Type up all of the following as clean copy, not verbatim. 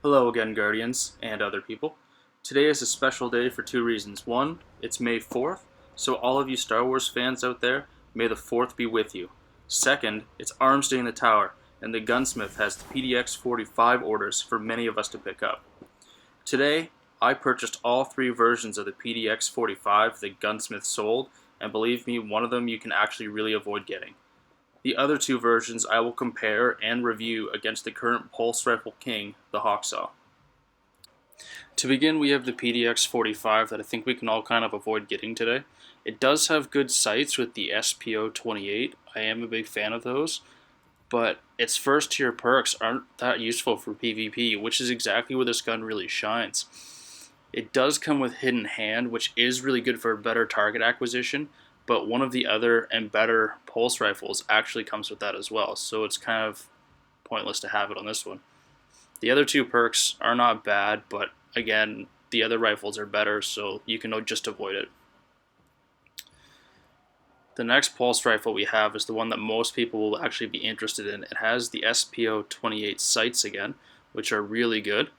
Hello again, Guardians and other people. Today is a special day for two reasons. One, it's May 4th, so all of you Star Wars fans out there, may the 4th be with you. Second, it's Armsday in the Tower, and the gunsmith has the PDX-45 orders for many of us to pick up. Today, I purchased all three versions of the PDX-45 the gunsmith sold, and believe me, one of them you can actually really avoid getting. The other two versions I will compare and review against the current pulse rifle king, the Hawksaw. To begin, we have the PDX-45 that I think we can all kind of avoid getting today. It does have good sights with the SPO-28. I am a big fan of those, but its first tier perks aren't that useful for PvP, which is exactly where this gun really shines. It does come with hidden hand, which is really good for better target acquisition, but one of the other and better pulse rifles actually comes with that as well, so it's kind of pointless to have it on this one. The other two perks are not bad, but again, the other rifles are better, so you can just avoid it. The next pulse rifle we have is the one that most people will actually be interested in. It has the SPO-28 sights again, which are really good.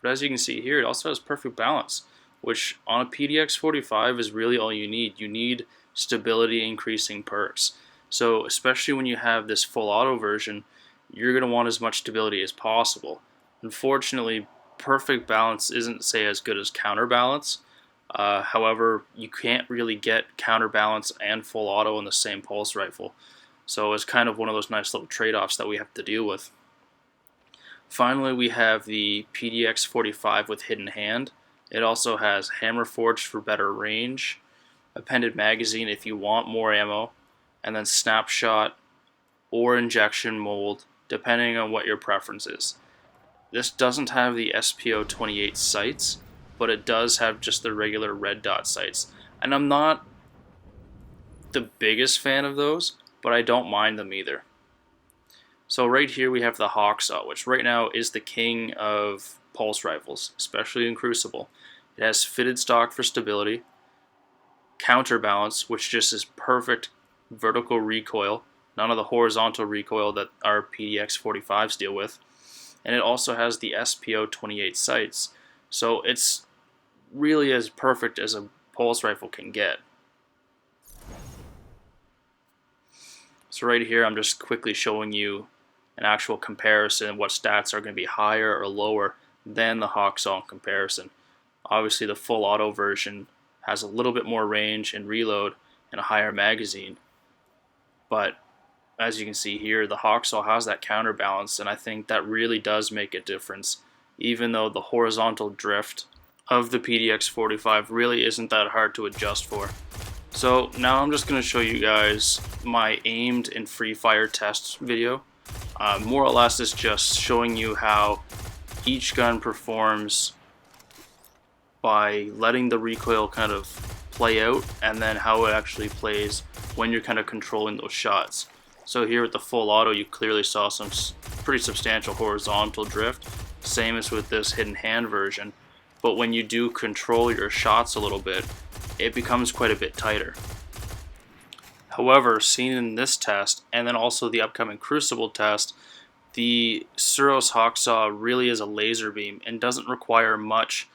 But as you can see here, it also has perfect balance, which on a PDX-45 is really all you need. You need stability increasing perks. So especially when you have this full auto version, you're going to want as much stability as possible. Unfortunately, perfect balance isn't, say, as good as counterbalance. However, you can't really get counterbalance and full auto in the same pulse rifle. So it's kind of one of those nice little trade-offs that we have to deal with. Finally, we have the PDX-45 with hidden hand. It also has hammer forged for better range, appended magazine if you want more ammo, and then snapshot or injection mold, depending on what your preference is. This doesn't have the SPO-28 sights, but it does have just the regular red dot sights. And I'm not the biggest fan of those, but I don't mind them either. So right here we have the Hawksaw, which right now is the king of pulse rifles, especially in Crucible. It has fitted stock for stability, counterbalance, which just is perfect vertical recoil, none of the horizontal recoil that our PDX-45s deal with, and it also has the SPO-28 sights, so it's really as perfect as a pulse rifle can get. So right here I'm just quickly showing you an actual comparison of what stats are going to be higher or lower than the Hawksaw in comparison. Obviously the full auto version has a little bit more range and reload and a higher magazine, but as you can see here, the Hawksaw has that counterbalance, and I think that really does make a difference, even though the horizontal drift of the PDX-45 really isn't that hard to adjust for. So now I'm just going to show you guys my aimed and free fire test video. More or less it's just showing you how each gun performs by letting the recoil kind of play out, and then how it actually plays when you're kind of controlling those shots. So here with the full auto, you clearly saw some pretty substantial horizontal drift, same as with this hidden hand version, but when you do control your shots a little bit, it becomes quite a bit tighter. However, seen in this test, and then also the upcoming Crucible test, the SUROS Hawksaw really is a laser beam and doesn't require much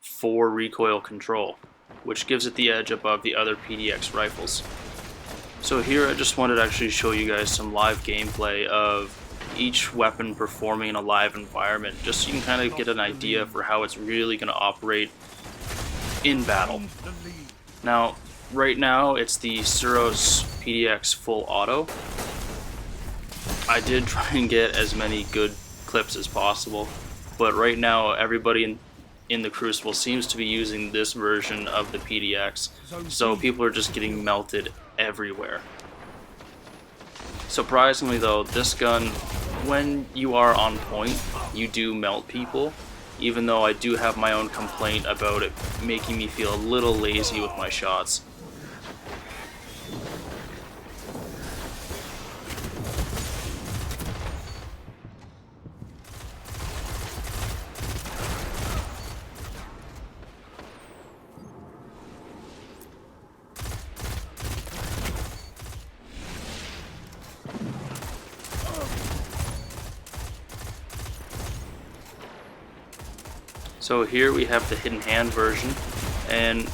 for recoil control, which gives it the edge above the other PDX rifles. So here I just wanted to actually show you guys some live gameplay of each weapon performing in a live environment, just so you can kind of get an idea for how it's really going to operate in battle. Now, right now it's the SUROS PDX full auto. I did try and get as many good clips as possible, but right now everybody in the Crucible seems to be using this version of the PDX, so people are just getting melted everywhere. Surprisingly though, this gun, when you are on point, you do melt people, even though I do have my own complaint about it making me feel a little lazy with my shots. So here we have the hidden hand version, and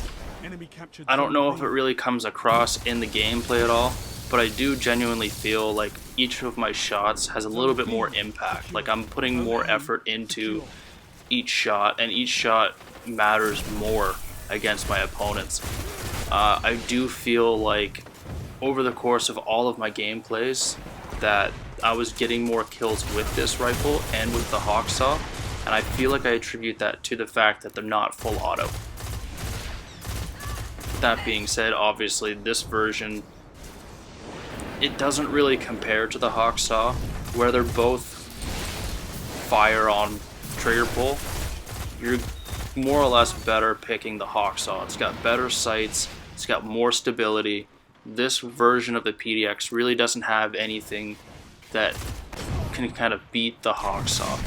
I don't know if it really comes across in the gameplay at all, but I do genuinely feel like each of my shots has a little bit more impact. Like I'm putting more effort into each shot, and each shot matters more against my opponents. I do feel like over the course of all of my gameplays that I was getting more kills with this rifle and with the Hawksaw, and I feel like I attribute that to the fact that they're not full auto. That being said, obviously this version, it doesn't really compare to the Hawksaw, where they're both fire on trigger pull. You're more or less better picking the Hawksaw. It's got better sights, it's got more stability. This version of the PDX really doesn't have anything that can kind of beat the Hawksaw.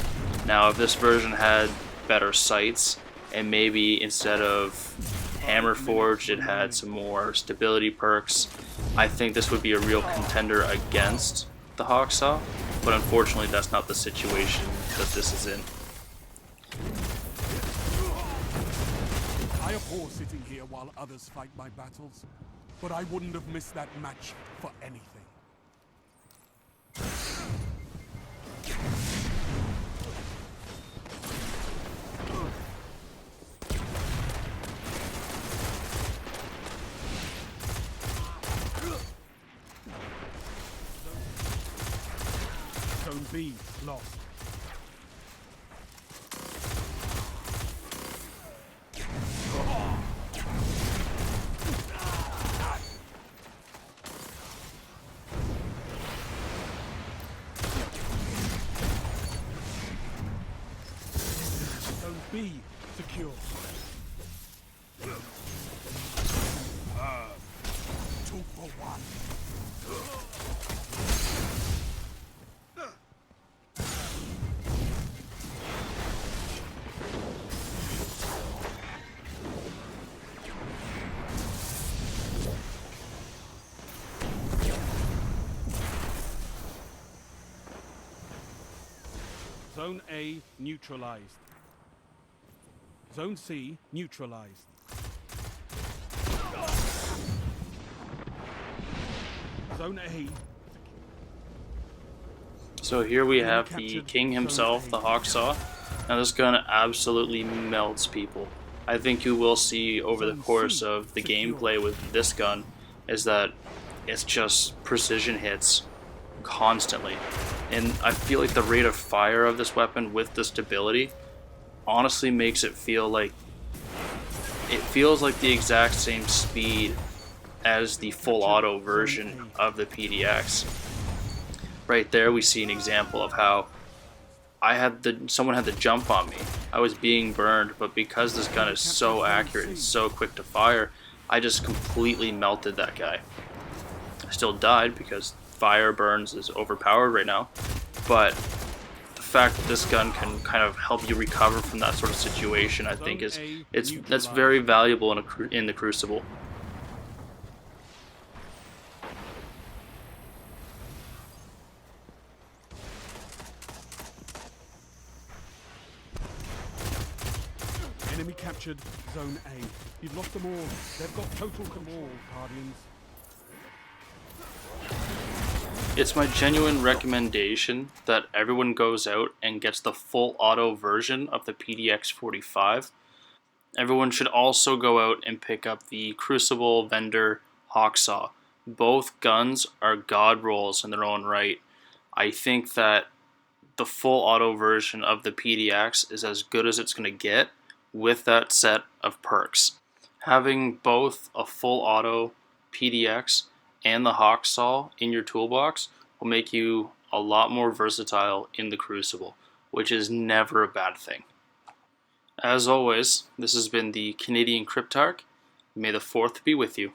Now if this version had better sights, and maybe instead of hammer forged it had some more stability perks, I think this would be a real contender against the Hawksaw, but unfortunately that's not the situation that this is in. I abhor sitting here while others fight my battles, but I wouldn't have missed that match for anything. Zone B lost. Zone B secure. 2 for 1. Zone A neutralized. Zone C neutralized. Zone A. So here we have the king himself, the Hawksaw. Now this gun absolutely melts people. I think you will see over the course of the gameplay with this gun is that it's just precision hits constantly. And I feel like the rate of fire of this weapon with the stability honestly makes it feel like the exact same speed as the full auto version of the PDX. Right there we see an example of how someone had to jump on me. I was being burned, but because this gun is so accurate and so quick to fire, I just completely melted that guy. I still died because fire burns is overpowered right now, but the fact that this gun can kind of help you recover from that sort of situation, I think that's very valuable in the Crucible. Enemy captured Zone A. You've lost them all. They've got total control, Guardians. It's my genuine recommendation that everyone goes out and gets the full auto version of the PDX-45. Everyone should also go out and pick up the Crucible Vendor Hawksaw. Both guns are god rolls in their own right. I think that the full auto version of the PDX is as good as it's going to get with that set of perks. Having both a full auto PDX and the Hawksaw in your toolbox will make you a lot more versatile in the Crucible, which is never a bad thing. As always, this has been the Canadian Cryptarch. May the 4th be with you.